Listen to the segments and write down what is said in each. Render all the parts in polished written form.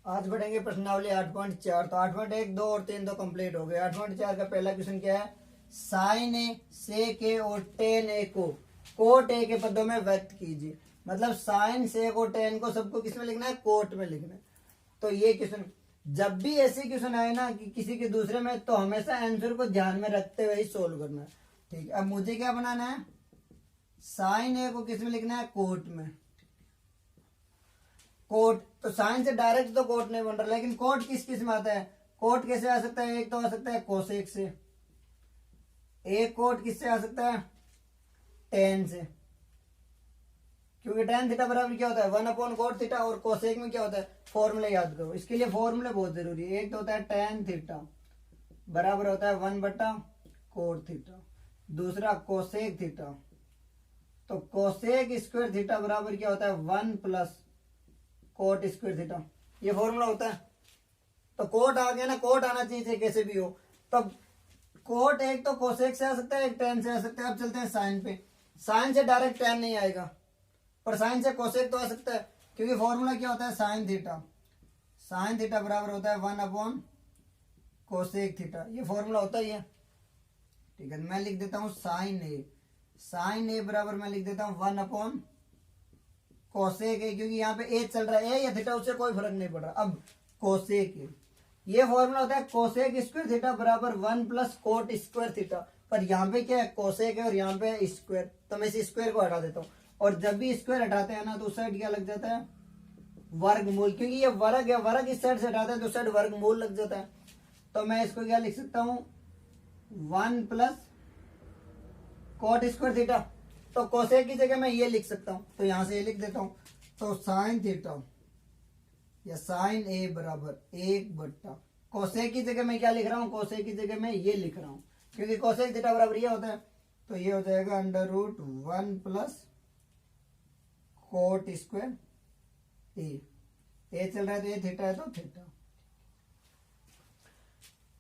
आज बढ़ेंगे प्रश्नावली 8.4। तो 8.1, 2 और 3 तो कंप्लीट हो गए। 8.4 का पहला क्वेश्चन क्या है? साइन ए, सेक ए और टेन ए को कोट ए के पदों में व्यक्त कीजिए। मतलब साइन, सेक और टेन को सबको किस में लिखना है? कोट में लिखना है। तो ये क्वेश्चन जब भी ऐसे क्वेश्चन आए ना कि किसी के दूसरे में, तो हमेशा आंसर को ध्यान में रखते हुए ही सोल्व करना है। ठीक है, अब मुझे क्या बनाना है? साइन ए को किस में लिखना है? कोट में। कोट तो साइन से डायरेक्ट तो कोट नहीं बन रहा, लेकिन कोट किस किस में आता है? कोट कैसे आ सकता है? एक तो आ सकता है कोसेक से, एक कोट किससे आ सकता है? टेन से, क्योंकि टेन थीटा बराबर क्या होता है? 1/कोट थीटा। और कोसेक में क्या होता है? फॉर्मूला याद करो, इसके लिए फॉर्मूला बहुत जरूरी है। एक तो होता है टेन थीटा बराबर होता है 1/कोट थीटा, दूसरा कोसेक थीटा। तो कोसेक स्क्वायर थीटा बराबर क्या होता है? 1 + कोट स्क्वायर थीटा। ये फॉर्मूला होता है। तो कोट आ गया ना, कोट आना चाहिए कैसे भी हो। तब कोट एक तो कोसेक से आ सकता है, एक टेन से आ सकता है। अब चलते हैं साइन पे। साइन से डायरेक्ट टेन नहीं आएगा, पर साइन से कोसेक तो आ सकता है, क्योंकि फॉर्मूला क्या होता है? Sine theta. साइन थीटा बराबर होता है 1/कोसेक थीटा। ये फॉर्मूला होता ही है। ठीक है, मैं लिख देता हूं साइन ए। साइन ए बराबर मैं लिख देता हूं 1/कोसेक ए, क्योंकि यहाँ पे ए चल रहा है, ए या थीटा उससे कोई फर्क नहीं पड़ रहा। अब कोसेक ए, ये फॉर्मूला होता है कोसेक स्क्वायर थीटा बराबर 1 + कोट स्क्वायर थीटा। पर यहाँ पे क्या है? कोसेक है और यहाँ पे है स्क्वायर, तो मैं इस स्क्वायर को हटा देता हूँ। और जब भी स्क्वायर हटाते हैं ना, तो उस साइड क्या लग जाता है? वर्गमूल, क्योंकि ये वर्ग है, वर्ग इस साइड से हटाते हैं तो उस साइड वर्गमूल लग जाता है। तो मैं इसको क्या लिख सकता हूँ? 1 + कोट स्क्वायर थीटा। तो कोसेक की जगह मैं ये लिख सकता हूँ, तो यहां से ये लिख देता हूँ। तो साइन थीटा या साइन ए बराबर 1/, कोसेक की जगह मैं क्या लिख रहा हूँ? कोसेक की जगह मैं ये लिख रहा हूँ, क्योंकि कोसेक थीटा बराबर ये होता है। तो ये हो जाएगा √1 + कोट स्क्वायर ए चल रहा है तो ये थीटा है तो थीटा।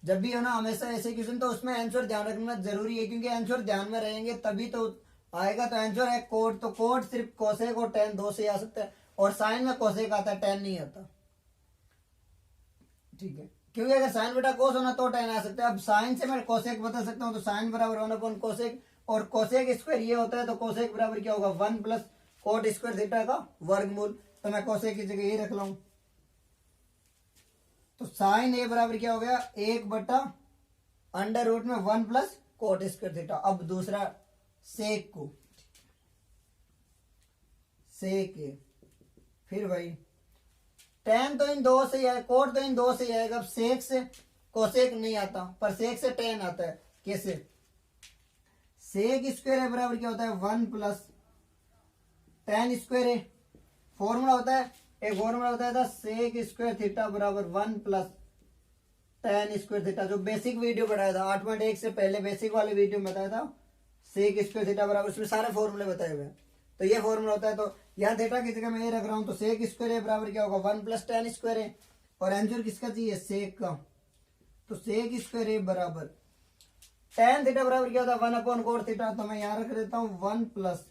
जब भी हो ना हमेशा ऐसे क्वेश्चन, तो उसमें आंसर ध्यान रखना जरूरी है, क्योंकि आंसर ध्यान में रहेंगे तभी तो आएगा। तो आंसर है कोट। तो कोट सिर्फ कोसेक और टेन दो से आ सकता है, और साइन में कोसेक आता है, टेन नहीं आता। ठीक है, क्योंकि अगर साइन बेटा कोस होना तो टेन आ सकता है। अब साइन से मैं कोसेक बता सकता हूँ, तो साइन बराबर 1/कोसेक, और कोसेक स्क्वायर ये होता है, तो कोसेक बराबर क्या होगा? 1 + कोट स्क्वायर थीटा का वर्गमूल। तो मैं कोसेक की जगह ये रख लाऊं, तो साइन ए बराबर क्या हो गया? 1/√में 1 + कोट स्क्वायर थीटा। अब दूसरा सेक को, सेक ए, फिर भाई टेन तो इन दो से ही है, कोट तो इन दो से ही आएगा। अब सेक से कोसेक नहीं आता, पर सेक से टेन आता है। कैसे? सेक स्क्वायर है बराबर क्या होता है? 1 + टेन स्क्वायर है। फॉर्मूला होता है, एक फॉर्मूला होता है सेक स्क्वायर थीटा बराबर 1 + टेन स्क्वायर थीटा, जो बेसिक वीडियो बताया था 8.1 से पहले, बेसिक वाले वीडियो में बताया था। सेक स्क्वायर थीटा बराबर, उसमें सारे फॉर्मूले बताए हुए हैं। तो ये फॉर्मूला होता है। तो यहाँ थीटा की जगह मैं ये रख रहा हूँ, तो सेक स्क्वायर बराबर क्या होगा? 1 + टेन स्क्वायर है। और आंसर किसका चाहिए? सेक का। तो सेक स्क्वायर बराबर टेन थीटा बराबर क्या होता है? 1/कोट थीटा। तो मैं यहाँ रख देता हूँ 1 +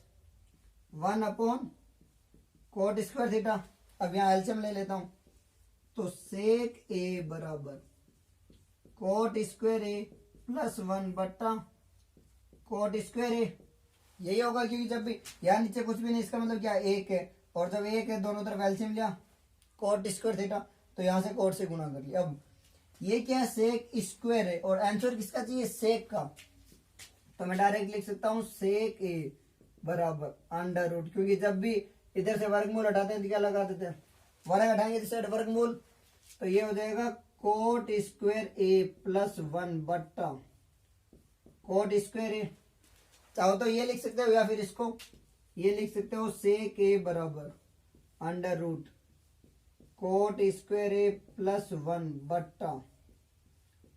1/कोट स्क्वायर थीटा। अब यहाँ एलसीएम ले लेता हूँ, तो सेक ए बराबर कोट स्क्वायर ए + 1/कोट स्क्वायर ए। यही होगा, क्योंकि जब भी यहाँ नीचे कुछ भी नहीं, इसका मतलब क्या? एक है, और जब एक है दोनों तरफ एलसीएम लिया, कोट स्क्वायर थीटा, तो यहाँ से कोट से गुणा कर लिया। अब ये क्या है? सेक स्क्वायर है, और आंसर किसका चाहिए? सेक का। तो मैं डायरेक्ट लिख सकता हूँ सेक ए बराबर √, क्योंकि जब भी इधर से वर्गमूल हटाते हैं तो क्या लगा देते हैं? वर्ग हटाएंगे इस साइड वर्गमूल, तो ये हो जाएगा कोट स्क्वायर ए + 1/कोट स्क्वायर ए। चाहो तो ये लिख सकते हो, या फिर इसको ये लिख सकते हो, सेक ए बराबर √, कोट स्क्वायर ए +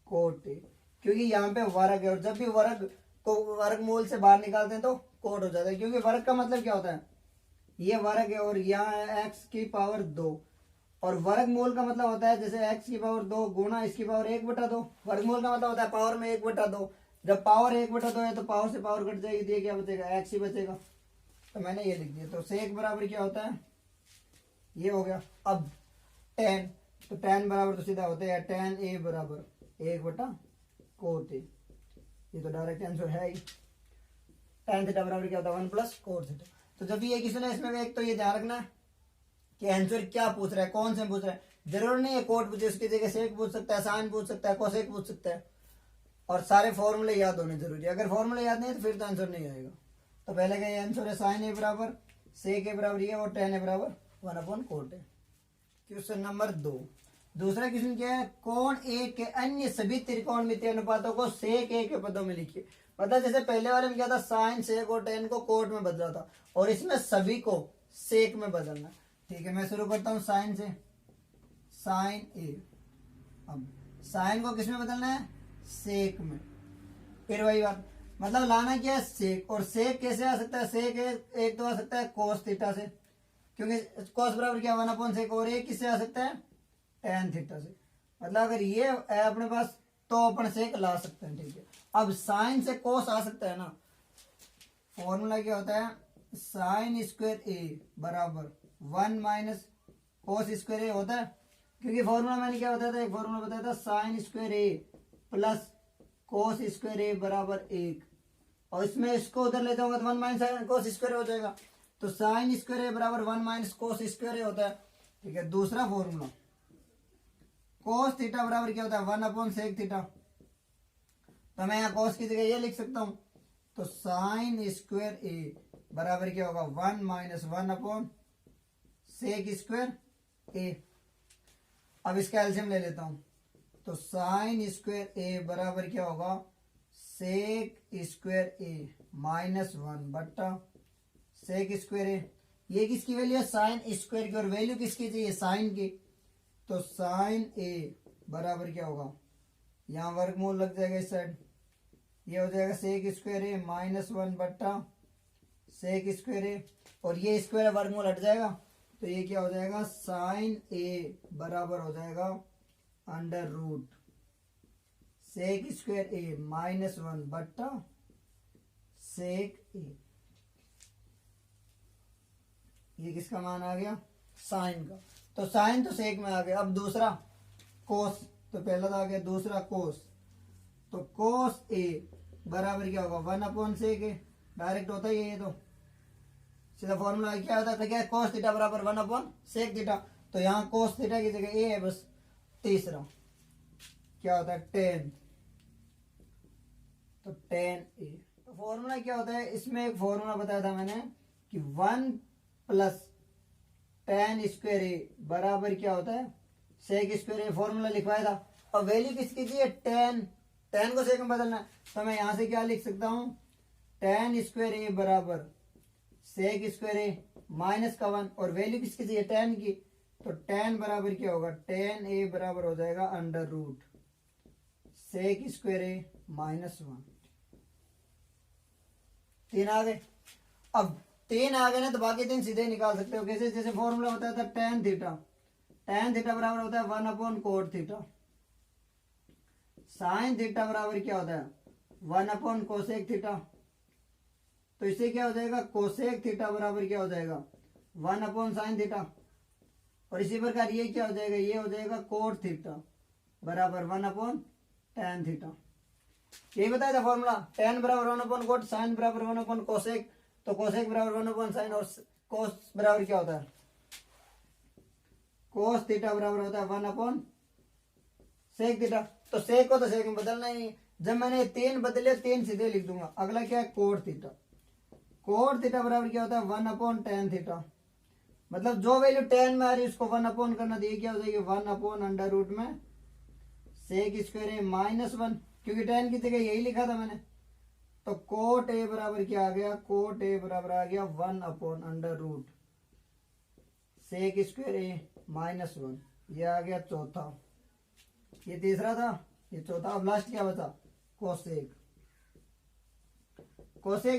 1/कोट ए, क्योंकि यहाँ पे वर्ग है, और जब भी वर्ग को वर्गमूल से बाहर निकालते हैं तो कोट हो जाता है। क्योंकि वर्ग का मतलब क्या होता है? ये वर्ग है, और यहाँ है x⁻², और वर्गमूल का मतलब होता है जैसे x⁻² गुणा इसकी पावर 1/2। वर्गमूल का मतलब होता है पावर में 1/2। जब पावर 1/2 है तो पावर से पावर कट जाएगी, तो ये क्या बचेगा? x ही बचेगा। तो मैंने ये लिख दिया। तो सेक बराबर क्या होता है? ये हो गया। अब टेन, तो tan बराबर तो सीधा होते हैं tan a बराबर 1/cot a। ये तो डायरेक्ट आंसर है ही। tan थीटा बराबर क्या होता है 1 + cot थीटा। तो जब भी ये क्वेश्चन है इसमें एक तो ये ध्यान रखना है कि आंसर क्या पूछ रहा है, कौन से पूछ रहा है। जरूर नहीं है कोट पूछे, उसकी जगह सेक पूछ सकता है, साइन पूछ सकता है, कोसेक पूछ सकता है। और सारे फॉर्मूले याद होने जरूरी है। अगर फॉर्मूले याद नहीं है तो फिर तो आंसर नहीं आएगा। तो पहले का ये आंसर है साइन ए बराबर सेक ए बराबर ये और tan ए बराबर 1/cot ए। Question number 2। दूसरा क्वेश्चन क्या है, कोण ए के अन्य सभी त्रिकोणमितीय अनुपातों को सेक ए के पदों में लिखिए। मतलब जैसे पहले वाले में क्या था, साइन सेक और tan को कोट में बदला था, और इसमें सभी को सेक में बदलना। ठीक है, मैं शुरू करता हूं साइन से। साइन ए, अब साइन को किस में बदलना है, सेक में। फिर वही बात, मतलब लाना क्या है, सेक। और सेक कैसे आ सकता है, सेक एक तो आ सकता है कोस थीटा से, क्योंकि कोस बराबर क्या 1/sec, और एक किससे आ सकता है tan थीटा से। मतलब अगर ये है अपने पास तो अपन सेक ला सकते हैं। ठीक है, अब साइन से कोस आ सकता है ना। फॉर्मूला क्या होता है, साइन स्क्वायर ए बराबर 1 - कोस स्क्वायर ए होता है। क्योंकि फॉर्मूला मैंने क्या बताया था, एक फॉर्मूला बताया था sine square A plus cos square A बराबर 1, और इसमें इसको उधर ले जाऊंगा तो 1 - कोस स्क्वायर हो जाएगा। तो साइन स्क्वायर ए बराबर 1 - कोस स्क्वायर ए होता है। ठीक है, दूसरा फॉर्मूला कोस थीटा बराबर क्या होता है 1/sec थीटा। तो मैं यहाँ कोस की जगह ये लिख सकता हूं, तो साइन स्क्वायर ए बराबर क्या होगा 1 - 1/sec स्क्वायर ए। अब इसका एल्सियम ले लेता हूं, तो साइन स्क्वायर ए बराबर क्या होगा सेक स्क्वायर ए -1/sec स्क्वायर ए। ये किसकी वैल्यू है, साइन स्क्वायर की, और वैल्यू किसकी चाहिए, साइन की। तो साइन ए बराबर क्या होगा, यहाँ वर्गमूल लग जाएगा इस साइड, ये हो जाएगा सेक स्क्वायर ए -1/sec स्क्वायर ए, और ये स्क्वायर वर्गमूल हट जाएगा, तो ये क्या हो जाएगा, साइन ए बराबर हो जाएगा √ सेक स्क्वायर ए -1/sec ए। ये किसका मान आ गया, साइन का। तो साइन तो सेक में आ गया। अब दूसरा कोस, तो पहला तो आ गया, दूसरा कोस। तो कोस ए बराबर क्या होगा 1/sec ए, डायरेक्ट होता ही है ये, तो सीधा फॉर्मूला क्या होता था, क्या कोस थीटा बराबर 1/sec थीटा। तो यहाँ कोस थीटा की जगह ए है बस। तीसरा क्या होता है tan, तो tan ए। तो फॉर्मूला क्या होता है, इसमें एक फॉर्मूला बताया था मैंने कि 1 + tan स्क्वायर ए बराबर क्या होता है सेक स्क्वायर ए। फॉर्मूला लिखवाया था, और वैल्यू किसकी चाहिए, tan को सेक में बदलना है। तो मैं यहां से क्या लिख सकता हूं, tan स्क्वायर ए बराबर सेक स्क्वायर ए -1, और वैल्यू किसकी चाहिए, tan की। तो tan बराबर क्या होगा, tan ए बराबर हो जाएगा √ सेक स्क्वायर ए -1। 3 आ गए। अब 3 आ गए ना, तो बाकी 3 सीधे निकाल सकते हो। कैसे, जैसे फॉर्मूला होता था tan थीटा बराबर होता है 1/cot थीटा। साइन थीटा बराबर क्या होता है 1/cosec थीटा। तो इससे क्या हो जाएगा, कोसेक थीटा बराबर क्या हो जाएगा 1/sin थीटा। और इसी प्रकार ये क्या हो जाएगा, ये हो जाएगा कोट थीटा बराबर 1/tan थीटा। यही बताया था फॉर्मूला, tan बराबर 1/cot, साइन बराबर 1/cosec, तो कोसेक बराबर 1/sin, और कोस बराबर क्या होता है, कोस थीटा बराबर होता है 1/sec थीटा। तो सेक को तो सेक में बदलना ही। जब मैंने 3 बदले, 3 सीधे लिख दूंगा। अगला क्या है, कोट थीटा बराबर क्या होता है 1/tan थीटा। मतलब जो वैल्यू tan में आ रही है उसको 1 करना, दिए क्या हो जाएगी 1/√, में सेक स्क्वायर ए -1, क्योंकि tan की जगह यही लिखा था मैंने। तो कोट ए बराबर क्या आ गया, कोट ए बराबर आ गया 1/√, सेक स्क्वायर ए -1। ये आ गया चौथा, ये तीसरा था, ये चौथा। अब लास्ट क्या बचा, कोसेक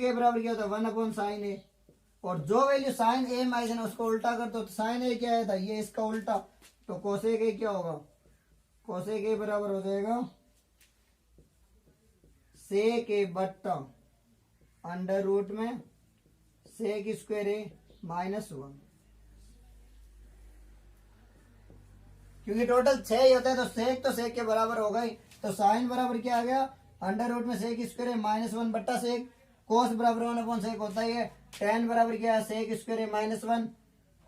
ए बराबर क्या होता है 1/sin ए, और जो वैल्यू साइन ए में आई ना उसको उल्टा कर दो। तो साइन ए क्या आया था, ये इसका उल्टा। तो कोसेक ए क्या होगा, कोसेक ए बराबर हो जाएगा सेक ए बट्टा √ में सेक स्क्वायर ए -1। क्योंकि टोटल 6 ही होता है, तो सेक तो सेक के बराबर होगा ही। तो साइन बराबर क्या आ गया, अंडर रूट में सेक स्क्वायर है -1 बट्टा सेक, कोस बराबर 1 सेक होता ही है, टेन बराबर क्या है सेक स्क्वायर है -1,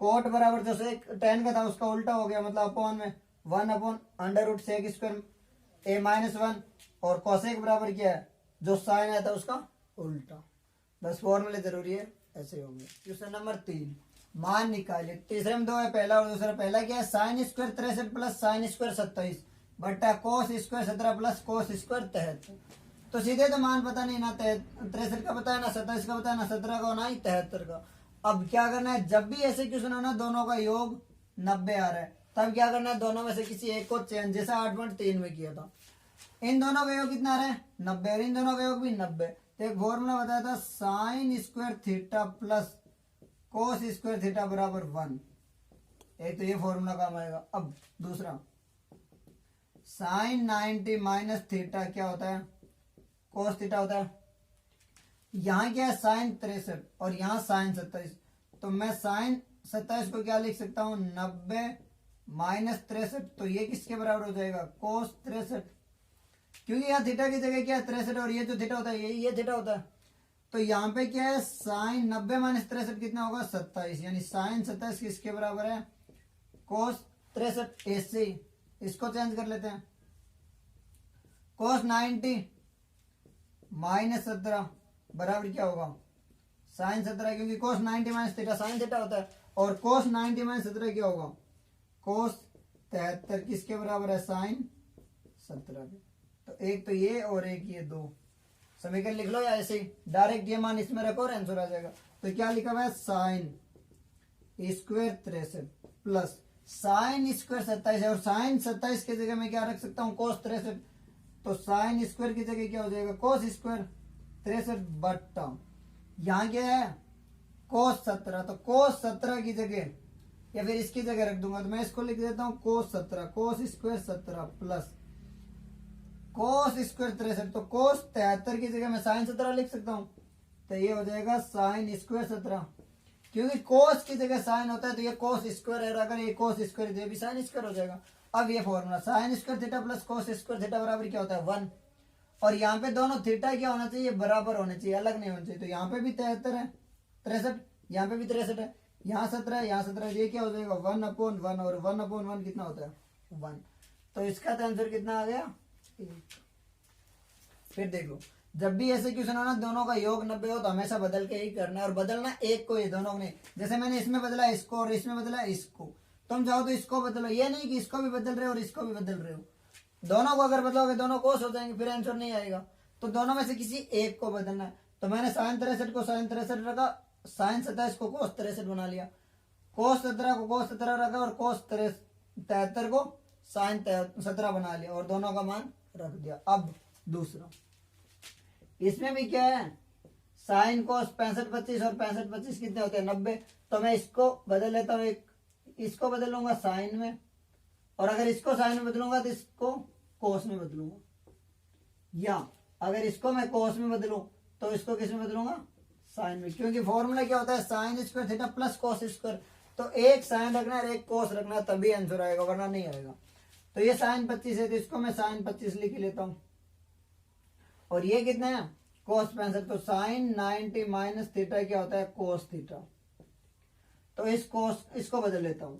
कोट बराबर जो सेक टेन का था उसका उल्टा हो गया, मतलब अपॉन में 1/अंडर रूट सेक स्क्वायर ए -1, और कोसेक बराबर क्या है जो साइन आया था उसका उल्टा। बस फॉर्मूले जरूरी है, ऐसे होंगे। क्वेश्चन नंबर 3, मान निकालिए। तीसरे में 2 है, पहला और दूसरा। पहला क्या है, sine square 63 plus sine square 27 बट्टा cos square 17 plus cos square 73। तो सीधे तो मान पता नहीं ना, 63 का पता है ना, 27 का पता है ना, 17 का होना ही 73 का। अब क्या करना है, जब भी ऐसे क्वेश्चन होना दोनों का योग 90 आ रहा है, तब क्या करना है, दोनों में से किसी एक को चेंज, जैसा 8.3 में किया था। इन दोनों का योग कितना आ रहा है 90, और इन दोनों का योग भी 90। तो एक फॉर्मूला बताया था, sine square theta plus cos square theta बराबर 1। एक तो ये फॉर्मूला काम आएगा। अब दूसरा, साइन 90 माइनस थीटा क्या होता है, कोस थीटा होता है। यहाँ क्या है, साइन 63 और यहाँ साइन 27। तो मैं साइन 27 को क्या लिख सकता हूँ, 90 माइनस 63। तो ये किसके बराबर हो जाएगा, कोस 63, क्योंकि यहाँ थीटा की जगह क्या है 63, और ये जो थीटा होता है ये थीटा होता है। तो यहाँ पे क्या है, साइन 90 माइनस 63 कितना होगा 27, यानी साइन 27 किसके बराबर है, कोस 63। ऐसे इसको चेंज कर लेते हैं, कोस 90 माइनस 17 बराबर क्या होगा, साइन 17, क्योंकि कोस 90 माइनस थीटा साइन थीटा होता है, और कोस 90 माइनस 17 क्या होगा, कोस 73 किसके बराबर है, साइन 17 के। तो एक तो ये और एक ये, दो समीकरण लिख लो, या ऐसे ही डायरेक्ट ये मान इसमें रखो और आंसर आ जाएगा। तो क्या लिखा हुआ है, sine square 63 plus sine square 27 है, और साइन 27 की जगह मैं क्या रख सकता हूँ, कोस 63। तो साइन स्क्वायर की जगह क्या हो जाएगा, कोस स्क्वायर 63 बट्टा यहाँ क्या है, कोस 17। तो कोस 17 की जगह या फिर इसकी जगह रख दूंगा, तो मैं इसको लिख देता हूँ कोस 17, cos square 17 plus cos square 63। तो कोस 73 की जगह मैं साइन 17 लिख सकता हूँ, तो ये हो जाएगा साइन स्क्वायर 17, क्योंकि कोस की जगह साइन होता है, तो ये कोस स्क्वायर है, अगर ये कोस स्क्वायर ये भी साइन स्क्वायर हो जाएगा। अब ये formula, sine square theta plus cos square theta बराबर क्या होता है 1, और यहाँ पे दोनों थीटा क्या होना चाहिए, बराबर होने चाहिए, अलग नहीं होना चाहिए। तो यहाँ पे भी 73 है 63, यहाँ पे भी 63 है, यहाँ 17 है, यहाँ 17 है, ये क्या हो जाएगा 1/1, और 1/1 कितना होता है 1। तो इसका तो आंसर कितना आ गया 1। फिर देखो, जब भी ऐसे क्वेश्चन हो ना दोनों का योग 90 हो, तो हमेशा बदल के ही करना है, और बदलना एक को ही, दोनों को नहीं। जैसे मैंने इसमें बदला इसको और इसमें बदला इसको, तुम चाहो तो इसको बदलो, ये नहीं कि इसको भी बदल रहे हो और इसको भी बदल रहे हो। दोनों को अगर बदलोगे दोनों कोस हो जाएंगे, फिर आंसर नहीं आएगा। तो दोनों में से किसी एक को बदलना है। तो मैंने साइन 63 को साइन 63 रखा, साइन 27 को कोस 63 बना लिया, कोस 17 को कोस 17 रखा, और कोस 73 को साइन 17 बना लिया, और दोनों का मान रख दिया। अब दूसरा, इसमें भी क्या है, साइन कोस 65 25, और 65 25 कितने होते हैं 90। तो मैं इसको बदल लेता हूँ, एक इसको बदल लूंगा साइन में, और अगर इसको साइन में बदलूंगा तो इसको कोस में बदलूंगा, या अगर इसको मैं कोस में बदलूं तो इसको किस में बदलूंगा, साइन में। क्योंकि फॉर्मूला क्या होता है, sine square theta plus cos square. तो एक साइन रखना है और एक कोस रखना है, तभी आंसर आएगा, वरना नहीं आएगा। तो ये साइन 25 है, तो इसको मैं साइन 25 लिख लेता हूं, और ये कितना है कोस 65। तो साइन 90 माइनस थीटा क्या होता है, कोस थीटा। तो इसको बदल लेता हूं,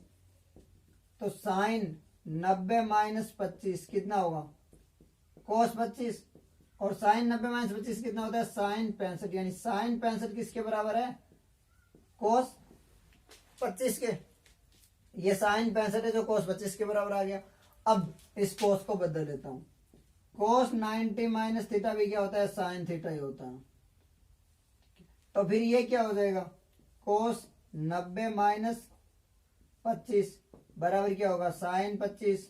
तो साइन 90 माइनस 25 कितना होगा, कोस 25, और साइन 90 माइनस 25 कितना होता है, साइन 65, यानी साइन 65 किसके बराबर है, कोस 25 के। ये साइन 65 है जो कोस 25 के बराबर आ गया। अब इस कोस को बदल लेता हूं, कोस 90 माइनस थीटा भी क्या होता है, साइन थीटा ही होता है। तो फिर ये क्या हो जाएगा, कोस 90 माइनस 25 बराबर क्या होगा, साइन 25,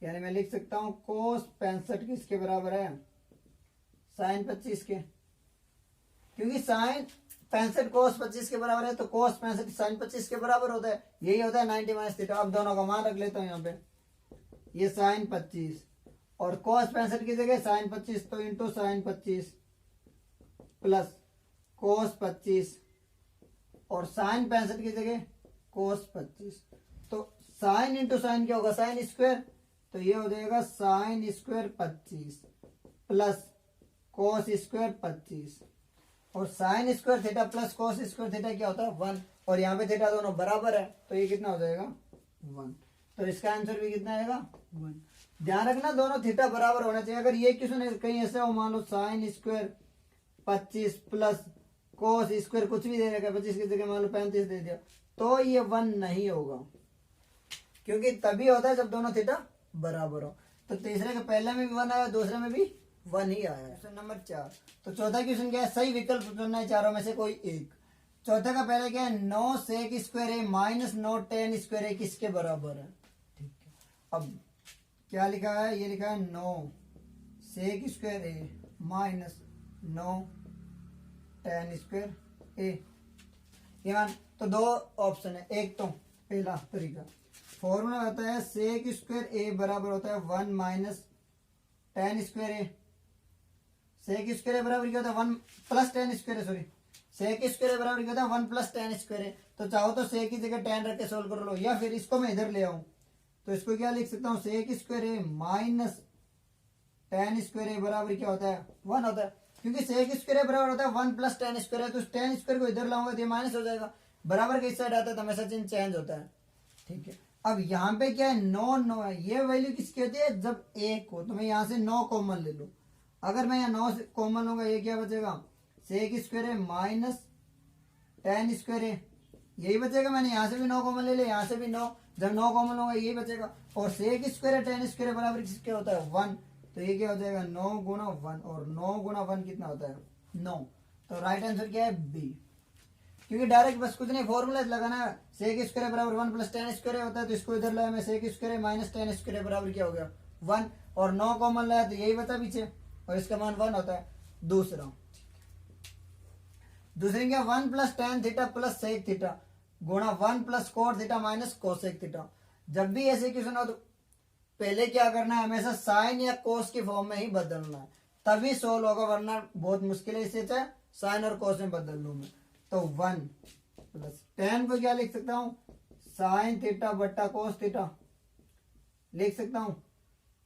यानी मैं लिख सकता हूं कोस 65 किसके बराबर है, साइन 25 के। क्योंकि साइन 65 कोस 25 के बराबर है, तो कोस 65 साइन 25 के बराबर होता है, यही होता है 90 माइनस थीटा। अब दोनों का मान रख लेता हूं यहाँ पे, ये साइन 25 और कोस 65 की जगह साइन 25, तो इंटू साइन 25 प्लस कोस 25, और साइन 65 की जगह कोस 25। तो साइन इंटू साइन क्या होगा, साइन स्क्वायर, तो ये हो जाएगा sign square 25 plus cos square 25, और sine square theta plus cos square theta क्या होता है 1, और यहाँ पे थीटा दोनों बराबर है तो ये कितना हो जाएगा 1, तो इसका आंसर भी कितना आएगा 1। ध्यान रखना दोनों थीटा बराबर होना चाहिए। अगर ये क्वेश्चन कहीं ऐसा हो, मान लो sine square 25 plus cos square कुछ भी दे रखा है, 25 की जगह मान लो 35 दे दिया, तो ये 1 नहीं होगा, क्योंकि तभी होता है जब दोनों थीटा बराबर हो। तो तीसरे के पहले में भी 1 आया, दूसरे में भी 1 ही आया है। क्वेश्चन नंबर 4, तो चौथा क्वेश्चन क्या है, सही विकल्प चुनना है चारों में से कोई एक। चौथे का पहले क्या है, 9 सेक स्क्वायर ए माइनस 9 टेन स्क्वायर ए किसके बराबर है। ठीक है, अब क्या लिखा है, ये लिखा है 9 सेक स्क्वायर ए माइनस 9 टेन स्क्वायर ए। यहाँ तो दो ऑप्शन है, एक तो पहला तरीका फॉर्मूला होता है सेक स्क्वायर ए बराबर होता है 1 minus tan square A. Sec square A बराबर क्या होता है 1 plus tan square, sorry sec square A बराबर क्या होता है 1 प्लस टेन स्क्वायर ए। तो चाहो तो सेक की जगह टेन रख के सोल्व कर लो, या फिर इसको मैं इधर ले आऊं तो इसको क्या लिख सकता हूँ, सेक square A minus tan square A बराबर क्या होता है 1 होता है, क्योंकि सेक स्क्वायर ए बराबर होता है 1 प्लस टेन स्क्वायर है, तो टेन स्क्वायर को इधर लाऊंगा तो ये माइनस हो जाएगा, बराबर के इस साइड आता है तो हमेशा चिन्ह चेंज होता है। ठीक है, अब यहाँ पे क्या है 9 9 है, ये वैल्यू किसकी होती है जब 1 हो, तो मैं यहाँ से 9 कॉमन ले लूं। अगर मैं यहाँ 9 कॉमन लूंगा ये क्या बचेगा, सेक स्क्वायर है माइनस टेन स्क्वायर है, यही बचेगा। मैंने यहाँ से भी 9 कॉमन ले लिया, यहाँ से भी 9, जब 9 कॉमन लूंगा यही बचेगा। और सेक स्क्वायर है टेन स्क्वायर बराबर किसके होता है 1, तो ये क्या हो जाएगा 9 गुणा 1, और 9 गुणा 1 कितना होता है 9। तो राइट आंसर क्या है बी, क्योंकि डायरेक्ट बस कुछ नहीं फॉर्मूला लगाना है, सेक स्क्वायर बराबर 1 प्लस टेन स्क्वायर होता है, तो इसको इधर लाया मैं, sec square minus tan square बराबर क्या हो गया 1, और 9 कॉमन लाया तो यही बचा पीछे, और इसका मान 1 होता है। दूसरे क्या 1 plus tan theta plus sec theta गुणा 1 plus cot theta minus cosec theta. जब भी ऐसे क्वेश्चन हो तो पहले क्या करना है, हमेशा साइन या कोस की फॉर्म में ही बदलना है, तभी सोल्व होगा, वरना बहुत मुश्किल है। इसे चाहे साइन और कोस में बदल लूं मैं, तो 1 प्लस टेन को क्या लिख सकता हूं, साइन थीटा बट्टा कोस थीटा लिख सकता हूं,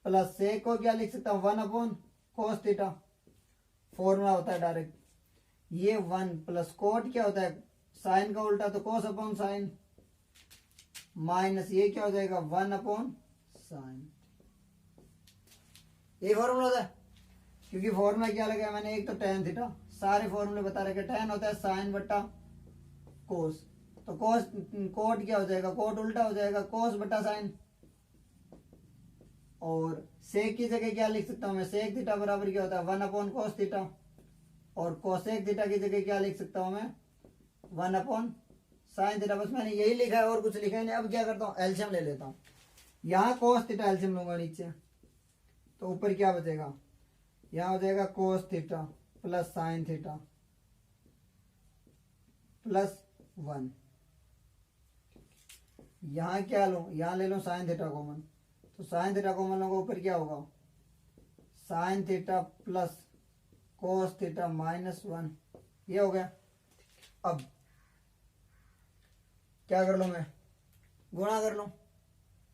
प्लस सेक को क्या लिख सकता हूं 1 अपॉन कोस थीटा, फॉर्मूला होता है डायरेक्ट। ये 1 प्लस कोट क्या होता है साइन का उल्टा, तो कोस अपॉन साइन, माइनस ये क्या हो जाएगा 1 अपॉन साइन, ये फॉर्मूला होता है। क्योंकि फॉर्मूला क्या लगाया मैंने, एक तो टेन थीटा, सारे फॉर्मूले बता रखे, टेन होता है साइन बट्टा कोस, तो कोस कोट क्या हो जाएगा, कोट उल्टा हो जाएगा कोस बट्टा साइन। और सेक की जगह क्या लिख सकता हूं मैं, सेक थीटा बराबर क्या होता है 1 अपॉन कोस थीटा, और कोसेक थीटा की जगह क्या लिख सकता हूं मैं 1 अपॉन साइन थीटा। बस मैंने यही लिखा है और कुछ लिखा है नहीं। अब क्या करता हूँ, एल्शियम ले लेता हूँ, यहाँ कोस थीटा एल्शियम लूंगा नीचे, तो ऊपर क्या बचेगा, यहाँ हो जाएगा cos theta plus sine theta plus 1। यहाँ क्या लो, यहाँ ले लो साइन थीटा कॉमन, तो साइन थीटा कॉमन लोगे ऊपर क्या होगा sine theta plus cos theta minus 1, ये हो गया। अब क्या कर लो मैं, गुणा कर लो,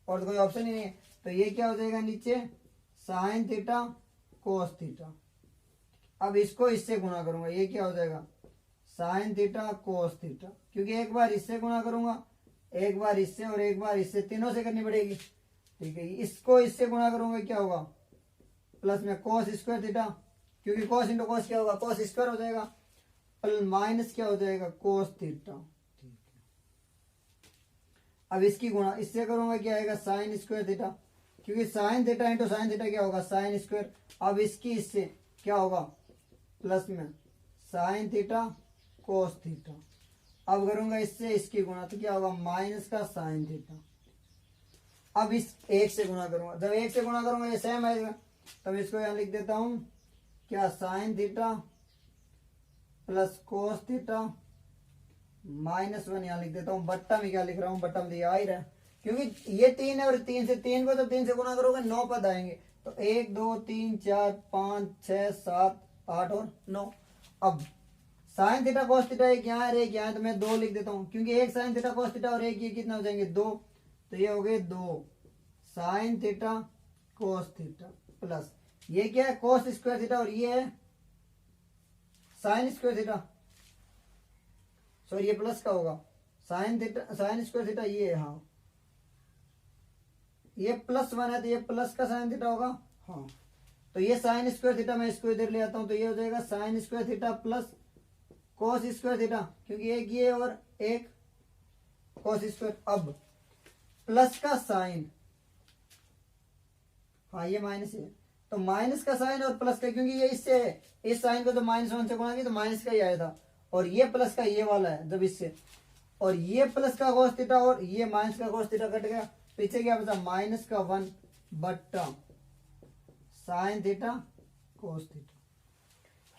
और तो कोई ऑप्शन ही नहीं है, तो ये क्या हो जाएगा नीचे साइन थीटा कोस थीटा। अब इसको इससे गुणा करूंगा, ये क्या हो जाएगा साइन थीटा कोस थीटा, क्योंकि एक बार इससे गुणा करूंगा, एक बार इससे, और एक बार इससे, तीनों से करनी पड़ेगी। ठीक है, इसको इससे गुणा करूंगा क्या होगा प्लस में कोस स्क्वायर थीटा, क्योंकि कोस इंटू कोस क्या होगा कोस स्क्वायर हो जाएगा, प्लस माइनस क्या हो जाएगा कोस थीटा। अब इसकी गुणा इससे करूंगा क्या आएगा साइन स्क्वायर थीटा, क्योंकि sine theta into sine theta क्या होगा साइन स्क्वायर। अब इसकी इससे क्या होगा प्लस में साइन थीटा कोस थीटा। अब करूंगा इससे इसकी गुणा तो क्या होगा माइनस का साइन थीटा। अब इस एक से गुणा करूंगा, जब एक से गुणा करूंगा ये सेम आएगा, तब इसको यहां लिख देता हूं क्या sine theta plus cos theta minus 1 यहां लिख देता हूं। बट्टा में क्या लिख रहा हूं, बट्टा में दिया आ ही रहा है, क्योंकि ये 3 है और 3 से 3 को तो 3 से गुणा करोगे 9 पद आएंगे, तो 1 2 3 4 5 6 7 8 और 9। अब साइन थीटा कोस थीटा एक यहाँ है एक यहाँ है, तो मैं 2 लिख देता हूँ, क्योंकि एक साइन थीटा कोस थीटा और एक ये कितना हो जाएंगे 2, तो ये हो गए 2 sign theta cos theta plus ये क्या है कोस स्क्वायर थीटा और ये है साइन स्क्वायर थीटा, सॉरी ये प्लस का होगा sine theta sine square theta ये है, हाँ ये +1 है तो ये प्लस का साइन थीटा होगा, हाँ तो ये साइन स्क्वायर थीटा मैं इसको इधर ले आता हूं तो ये हो जाएगा sine square theta plus cos square theta, क्योंकि एक ये और एक कोस स्क्वायर। अब प्लस का साइन, हाँ ये माइनस है तो माइनस का साइन और प्लस का, क्योंकि ये इससे है इस साइन को तो -1 से गुणा किया तो माइनस का ही आया था और ये प्लस का ये वाला है जब इससे, और ये प्लस का कोस थीटा और ये माइनस का कोस थीटा कट गया, पीछे क्या बचा -1 बट्टा साइन थीटा कोस थीटा,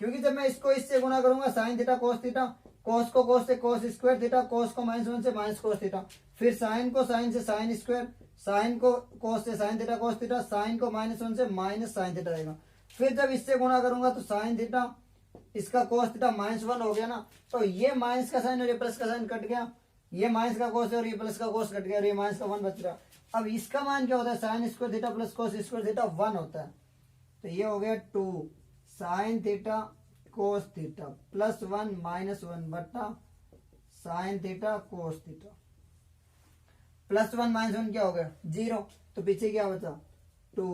क्योंकि जब मैं इसको इससे गुणा करूंगा साइन थीटा कोस थीटा, कोस को कोस से कोस स्क्वायर थीटा, कोस को -1 से माइनस कोस थीटा, फिर साइन को साइन से साइन स्क्वायर, साइन को कोस से sine theta cos theta, sine को -1 से माइनस साइन थीटा रहेगा, फिर जब इससे गुणा करूंगा तो साइन थीटा इसका कोस थीटा -1 हो गया ना, तो ये माइनस का साइन और ये प्लस का साइन कट गया, ये माइनस का कोस है और ये प्लस का कोस कट गया और ये माइनस का 1 बच रहा। अब इसका मान क्या होता है sine square theta plus cos square theta 1 होता है, तो ये हो गया 2 साइन थीटा कोस थीटा +1 -1 बट्टा साइन थीटा कोस थीटा, +1 -1 क्या हो गया 0, तो पीछे क्या बचा 2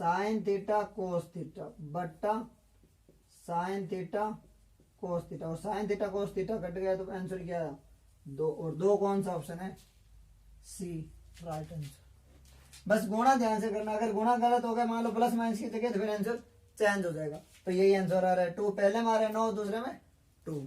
साइन थीटा कोस थीटा बट्टा साइन थीटा कोस थीटा, और sign theta cos theta cut गया तो आंसर क्या है 2, और 2 कौन सा ऑप्शन है सी राइट आंसर। बस गुणा ध्यान से करना, अगर गुणा गलत हो गया मान लो प्लस माइनस की जगह तो फिर आंसर चेंज हो जाएगा, तो यही आंसर आ रहा है 2, पहले में आ रहा है 9 दूसरे में 2।